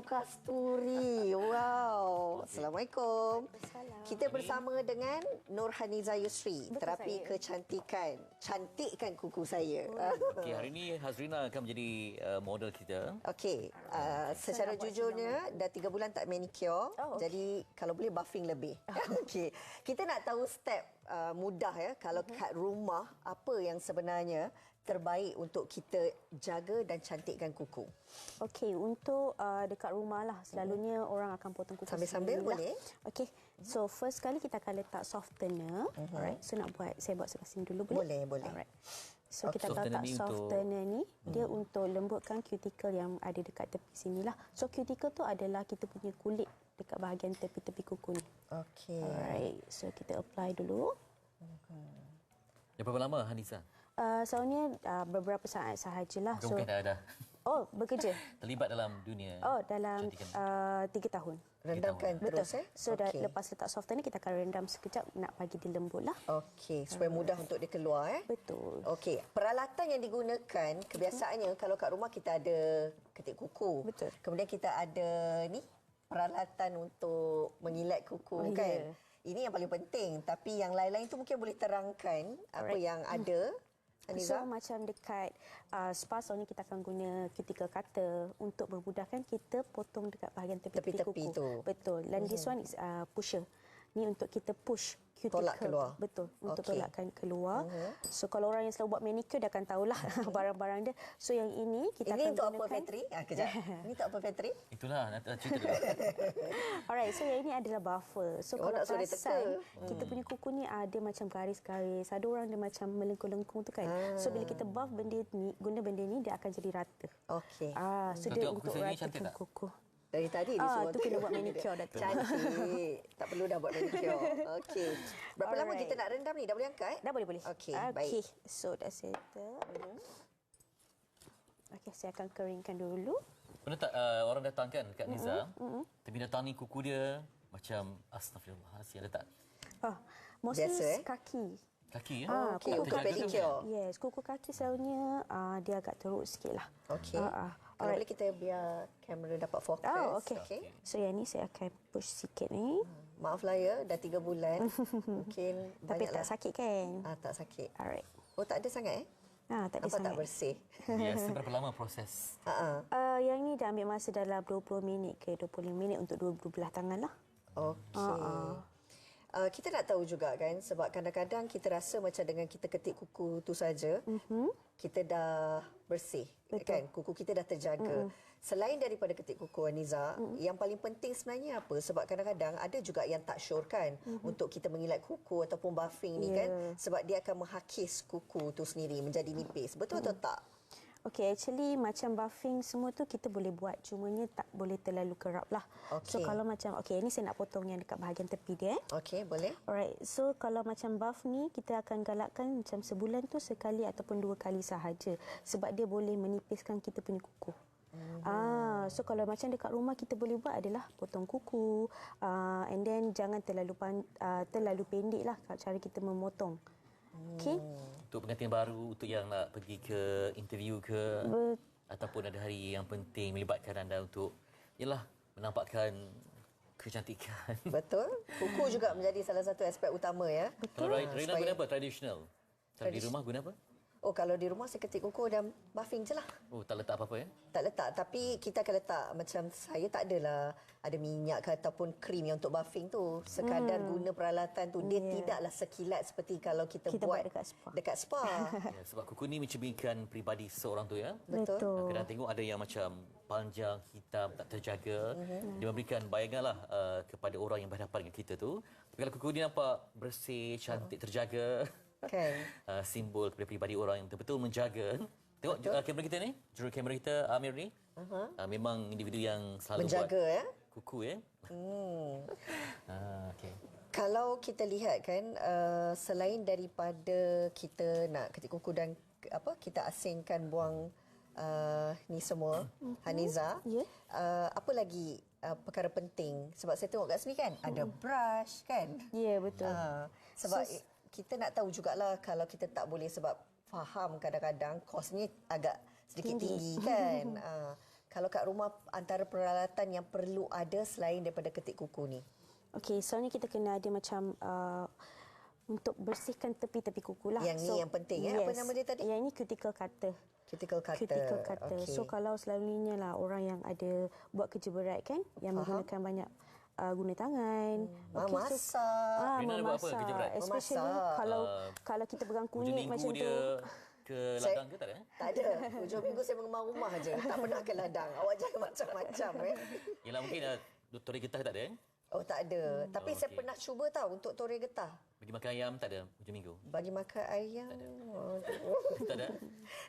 Kasturi. Wow. Assalamualaikum. Waalaikumsalam. Kita bersama dengan Nur Haniza Yusri, Betul terapi saya. kecantikan. Cantikkan kuku saya. Okey, hari ini Hazrina akan menjadi model kita. Okey, secara jujurnya dah 3 bulan tak manicure. Oh, okey. Jadi kalau boleh buffing lebih. Okey. Kita nak tahu step mudah ya kalau kat rumah apa yang sebenarnya terbaik untuk kita jaga dan cantikkan kuku. Okey, untuk dekat rumah lah selalunya orang akan potong kuku Sambil-sambil sendiri lah. boleh? Okey. So first kali kita akan letak softener. Alright. So saya buat sebelah sini dulu boleh? Boleh. Alright. So Okay. kita Softener letak ni untuk- softener ni dia untuk lembutkan cuticle yang ada dekat tepi sinilah. So cuticle tu adalah kita punya kulit dekat bahagian tepi-tepi kuku ni. Okey. Alright. So kita apply dulu. Dah berapa lama Haniza? Soalnya beberapa saat sahajalah. So Mungkin dah bekerja. terlibat dalam dunia Dalam kecantikan. 3 tahun. Rendamkan terus So Okey. lepas letak softener ni kita akan rendam sekejap nak bagi dia lembut lah. Okey, supaya mudah untuk dia keluar Betul. Okey, peralatan yang digunakan kebiasaannya kalau kat rumah kita ada ketik kuku. Betul. Kemudian kita ada ni peralatan untuk mengilat kuku kan. ya. Ini yang paling penting, tapi yang lain-lain tu mungkin boleh terangkan apa Alright. yang ada. So Haniza? macam dekat spa ni kita akan guna cuticle cutter untuk memudahkan kita potong dekat bahagian tepi-tepi Tepi-tepi kuku. tu. Betul. Dan this one is pusher. Ni untuk kita push cuticle. Tolak keluar. Betul. Untuk Okey. tolakkan keluar. So kalau orang yang selalu buat manicure dia akan tahulah barang-barang dia. So yang ini kita Ini akan untuk apa gunakan. factory? Kejap. Ini untuk apa factory? Itulah nak cerita dulu. Alright, so yang ini adalah buffer. So Oh, kalau nak suruh dia perasan, teka. kita punya kuku ni ada macam garis-garis. Ada orang dia macam melengkung-lengkung tu kan. So bila kita buff benda ni, guna benda ni dia akan jadi rata. Okey. So So, dia tengok untuk kuku saya ni cantik ratakan tak? kuku. Dari tadi dia suruh tu kena buat manicure dah tu. Cantik. Tak perlu dah buat manicure. Okey. Berapa lama Alright. kita nak rendam ni? Dah boleh angkat? Dah boleh. Okey, Okey, baik. so dah settle. Okey, saya akan keringkan dulu. Pernah tak orang datang kan dekat Niza, tapi datang ni kuku dia macam astagfirullahalazim, ada tak? Mostly Biasa, Kaki kaki. ya? Okey, Tak untuk terjaga ke pedicure. Yes, kuku kaki selalunya dia agak teruk sikit lah. Okey. Kalau boleh kita biar kamera dapat fokus. Okey. So yang ni saya akan push sikit ni. Maaf lah ya, dah 3 bulan. Mungkin Tapi banyaklah. tak sakit kan? Tak sakit. Alright. Oh, tak ada sangat Tak ada Nampak sangat. tak bersih? Biasa berapa lama proses? Yang ni dah ambil masa dalam 20 minit ke 25 minit untuk dua belah tangan lah. Okey. Kita nak tahu juga kan, sebab kadang-kadang kita rasa macam dengan kita ketik kuku tu saja, kita dah bersih. Betul. Kan? Kuku kita dah terjaga. Selain daripada ketik kuku, Aniza, yang paling penting sebenarnya apa? Sebab kadang-kadang ada juga yang tak sure kan untuk kita mengilat kuku ataupun buffing ni kan, sebab dia akan menghakis kuku tu sendiri menjadi nipis. Betul atau tak? Okey, actually macam buffing semua tu kita boleh buat. Cumanya tak boleh terlalu kerap lah. Okey. So kalau macam, ini saya nak potong yang dekat bahagian tepi dia. Okey, boleh. Alright, so kalau macam buff ni kita akan galakkan macam sebulan tu sekali ataupun 2 kali sahaja. Sebab dia boleh menipiskan kita punya kuku. So kalau macam dekat rumah kita boleh buat adalah potong kuku, and then jangan terlalu pendek lah cara kita memotong. Okey. Untuk pengantin baru, untuk yang nak pergi ke interview ke, ataupun ada hari yang penting melibatkan anda untuk menampakkan kecantikan. Betul. Kuku juga menjadi salah satu aspek utama ya. Kalau Rina guna apa? Tradisional. Kalau di rumah guna apa? Oh, kalau di rumah saya ketik kuku dan buffing je lah. Oh, tak letak apa-apa ya? Tak letak, tapi kita akan letak macam saya tak adalah ada minyak ke ataupun krim yang untuk buffing tu. Sekadar guna peralatan tu. Dia tidaklah sekilat seperti kalau kita buat dekat spa. Ya, sebab kuku ni mencerminkan peribadi seorang tu ya. Betul. Kadang tengok ada yang macam panjang, hitam, tak terjaga. Dia memberikan bayanganlah kepada orang yang berhadapan dengan kita tu. Tapi kalau kuku ni nampak bersih, cantik, terjaga. Kan? Simbol kepada peribadi orang yang betul-betul menjaga. Tengok kamera kita ni, juru kamera kita Amir ni. Memang individu yang selalu Menjaga, buat ya? kuku ya. Okay. Kalau kita lihat kan, selain daripada kita nak ketik kuku dan kita asingkan buang ni semua, Haniza, apa lagi perkara penting? Sebab saya tengok kat sini kan, ada brush kan? Ya, betul. Sebab kita nak tahu jugalah kalau kita tak boleh, sebab faham kadang-kadang kosnya agak sedikit tinggi kan. kalau kat rumah antara peralatan yang perlu ada selain daripada ketik kuku ni? Okey, soalnya kita kena ada macam untuk bersihkan tepi-tepi kuku lah. Yang ni yang penting apa nama dia tadi? Yang ini cuticle cutter. Cuticle cutter. Cuticle cutter. Okey. So kalau selalunya lah orang yang ada buat kerja berat kan, yang menggunakan banyak guna tangan. Masak. Rina ada buat apa kerja berat? Especially Memasak. kalau kita pegang Hujung kunyit minggu macam dia tu. ke ladang ke tak ada? Tak ada. Hujung minggu saya mengemar rumah je. Tak pernah ke ladang. Awak jangan macam-macam. Yalah mungkin tore getah tak ada. Oh, tak ada. Tapi saya okey. pernah cuba tahu untuk tore getah. Bagi makan ayam tak ada hujung minggu. Bagi makan ayam. Tak ada.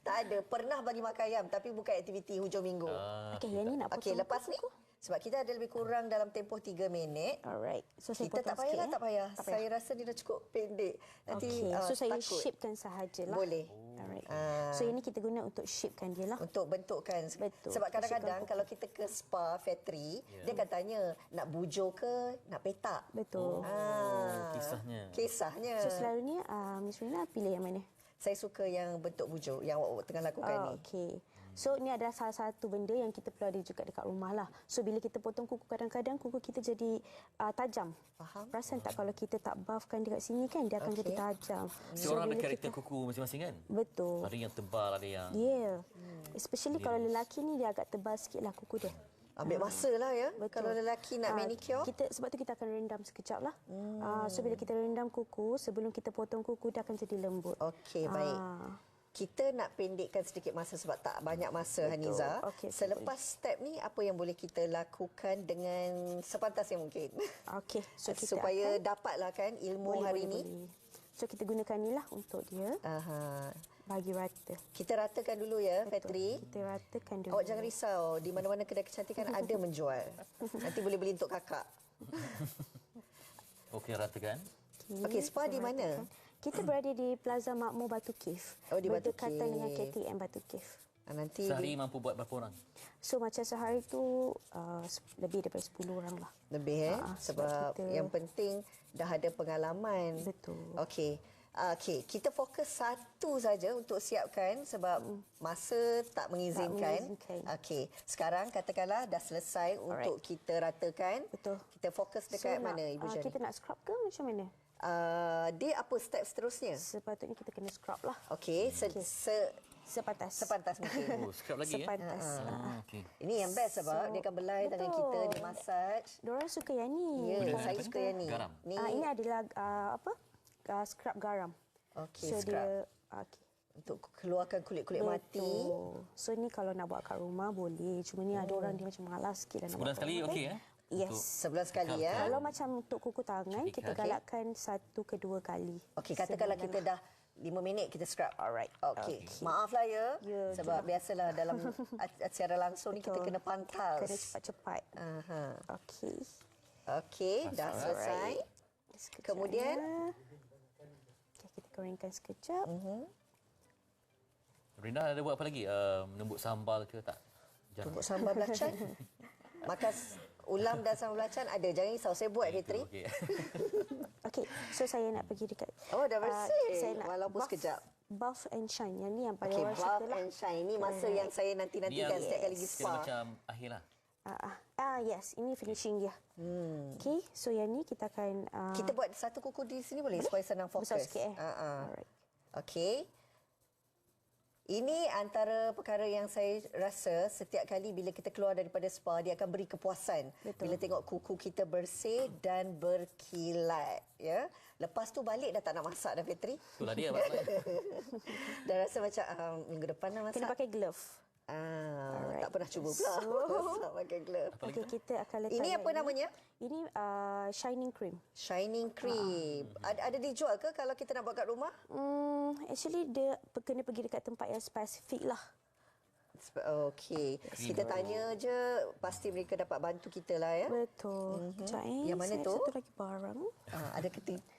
Tak ada. Pernah bagi makan ayam tapi bukan aktiviti hujung minggu. Okey, yang ni nak Okey, potong lepas ni sebab kita ada lebih kurang dalam tempoh 3 minit. Alright. So saya Kita tak potong payahlah, sikit, tak payah. Tak payah. Saya rasa dia dah cukup pendek. Nanti Okey, so saya takut. shapekan sahajalah. Boleh. Alright. So ini kita guna untuk shapekan dia lah. Untuk bentukkan. Betul. Sebab kadang-kadang Shapekan kalau kita ke spa, factory, dia akan tanya nak bujur ke, nak petak. Betul. Kisahnya. Kisahnya. So selalunya Miss Rina pilih yang mana? Saya suka yang bentuk bujur yang awak tengah lakukan ni. Okey. So ni adalah salah satu benda yang kita perlu ada juga dekat rumah lah. So bila kita potong kuku, kadang-kadang kuku kita jadi tajam. Faham. Perasan tak kalau kita tak buffkan dekat sini kan dia akan jadi tajam. Setiap orang ada bila karakter kuku masing-masing kan? Betul. Ada yang tebal, ada yang... Yeah. Especially kalau lelaki ni dia agak tebal sikit lah kuku dia. Ambil masa lah ya. Betul. Kalau lelaki nak manicure. Sebab tu kita akan rendam sekejap lah. So bila kita rendam kuku, sebelum kita potong kuku dia akan jadi lembut. Okey, baik. Kita nak pendekkan sedikit masa sebab tak banyak masa, Haniza. Okey, Selepas step ni, apa yang boleh kita lakukan dengan sepantas yang mungkin? Okey, so kita supaya akan, dapatlah kan ilmu hari ni. boleh. So kita gunakan ni lah untuk dia. Aha. Bagi rata. Kita ratakan dulu ya, Fetri. Kita ratakan dulu. Awak jangan risau, di mana-mana kedai kecantikan ada menjual. Nanti boleh beli untuk kakak. Okey, ratakan. Okey, spa di mana? Kita berada di Plaza Makmur Batu Cave. Oh, di Batu Berdekatan Cave. dengan KTM Batu Cave. Nanti Sehari mampu buat berapa orang? So macam sehari tu lebih daripada 10 orang lah. lebih sebab kita- yang penting dah ada pengalaman. Betul. Okey. Okey, kita fokus satu saja untuk siapkan sebab masa tak mengizinkan. Okey, sekarang katakanlah dah selesai untuk kita ratakan. Betul. Kita fokus dekat mana Ibu Jani? Kita nak scrub ke macam mana? Dia apa step seterusnya? Sepatutnya kita kena scrub lah. Okey, Sepantas. sepantas mungkin. Oh, scrub lagi Sepantas. Okey. Ini yang best sebab dia akan belai tangan kita, dia massage. Diorang suka yang ni. Ya, Guna saya apa? suka yang ni. Garam. Ni. Ini adalah scrub garam. Okey, So scrub. dia okey. Untuk keluarkan kulit-kulit mati. Betul. So ni kalau nak buat kat rumah boleh. Cuma ni ada orang dia macam malas sikit lah nak Sebulan buat kat sekali rumah, okey kan? ya? Yes. Sebulan sekali ya. Kalau macam untuk kuku tangan, kita Okey. galakkan 1 ke 2 kali. Okey, katakanlah kita dah 5 minit kita scrub. Alright. Okey. Maaflah ya. Ya, Sebab biasalah dalam acara langsung ni kita Betul. kena pantas. Kena cepat-cepat. Aha. Okey. Okey, dah selesai. Sekejap Kemudian? ya. Okay, kita keringkan sekejap. Rina ada buat apa lagi? Menumbuk sambal ke tak? Jangan. Untuk sambal belacan. Makan ulam dan sambal belacan ada. Jangan risau, saya buat Fitri. Okey. Okey, so saya nak pergi dekat... Oh, dah bersih. saya nak Walaupun sekejap. Buff and shine. Yang ni yang paling Okey, orang buff suka lah. and shine. Ini masa yang saya nanti-nantikan setiap kali pergi kira spa. macam akhir lah. Yes, ini finishing dia. Okey, so yang ni kita akan... Kita buat satu kuku di sini boleh supaya senang fokus. Besar sikit Alright. Alright. Okey. Ini antara perkara yang saya rasa setiap kali bila kita keluar daripada spa, dia akan beri kepuasan. Betul. Bila tengok kuku kita bersih dan berkilat. Ya. Lepas tu balik dah tak nak masak dah, Fitri. Itulah dia maksudnya. Dah rasa macam minggu depan nak masak. Kena pakai glove. Tak pernah cuba pula. Masak pakai glove. Okey, kita akan letak... Ini apa namanya? Ini shining cream. Shining cream. Ada dijual ke kalau kita nak buat kat rumah? Actually, dia kena pergi dekat tempat yang spesifik lah. Okey. Kita tanya je, pasti mereka dapat bantu kita lah ya. Betul. Sekejap, Yang mana saya tu? Satu lagi barang. Ada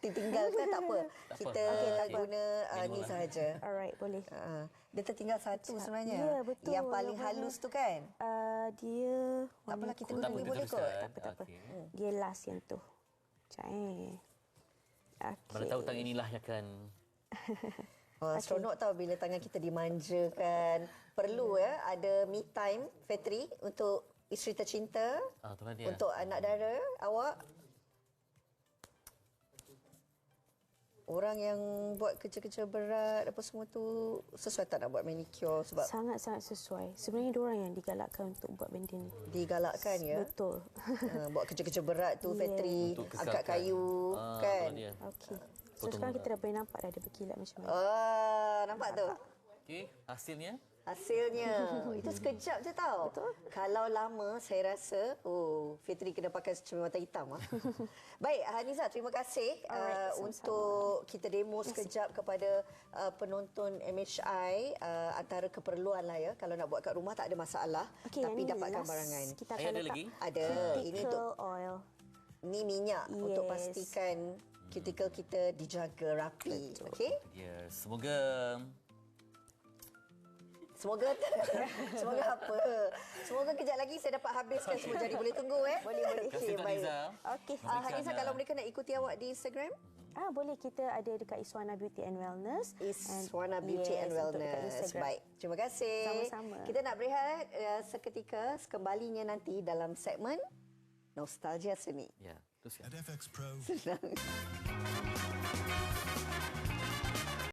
tertinggal ke tak apa. Kita guna ni sahaja. Alright, boleh. Dia tertinggal satu sebenarnya. Ya, betul. Yang paling Yang halus tu kan? Dia... Tak apalah, kita kuning. guna Tak apa, ni kita boleh kot. teruskan. Tak apa, tak apa. Dia last yang tu. Sekejap, Mana tahu tangan inilah yang akan Wah, seronok tahu bila tangan kita dimanjakan. Perlu ya ada me time, Fitri, untuk isteri tercinta, Itulah dia. untuk anak dara awak. Orang yang buat kerja-kerja berat apa semua tu sesuai tak nak buat manicure sebab Sangat-sangat sesuai. Sebenarnya diorang yang digalakkan untuk buat benda ni. digalakkan ya. Betul. Buat kerja-kerja berat tu, Yeah. Fitri, Untuk angkat kekalkan. kayu kan. Itulah dia. Okey. So sekarang kita dah boleh nampak dah dia berkilat macam mana. Nampak tu? Okey, hasilnya. Hasilnya. Itu sekejap je tau. Betul. Kalau lama saya rasa, Fitri kena pakai cermin mata hitam. Baik, Haniza, terima kasih untuk kita demo sekejap kepada penonton MHI antara keperluan lah ya. Kalau nak buat kat rumah tak ada masalah. Okey, tapi yang ni dapatkan last barangan. Kita akan Ada letak lagi? Ada. Ini untuk cuticle oil. ni minyak untuk Yes. pastikan cuticle kita dijaga rapi. Okey? Ya, semoga Semoga semoga apa? Semoga kejap lagi saya dapat habiskan semua jadi. Boleh tunggu Boleh. terima kasih Kak Haniza. Okey. Haniza, kalau mereka nak ikuti awak di Instagram? Boleh, kita ada dekat Iswana Beauty and Wellness. Iswana Beauty and untuk dekat Wellness. Instagram. Baik, terima kasih. Sama-sama. Kita nak berehat seketika, kembalinya nanti dalam segmen Nostalgia Seni. Ya, teruskan. At FX Pro, Senang.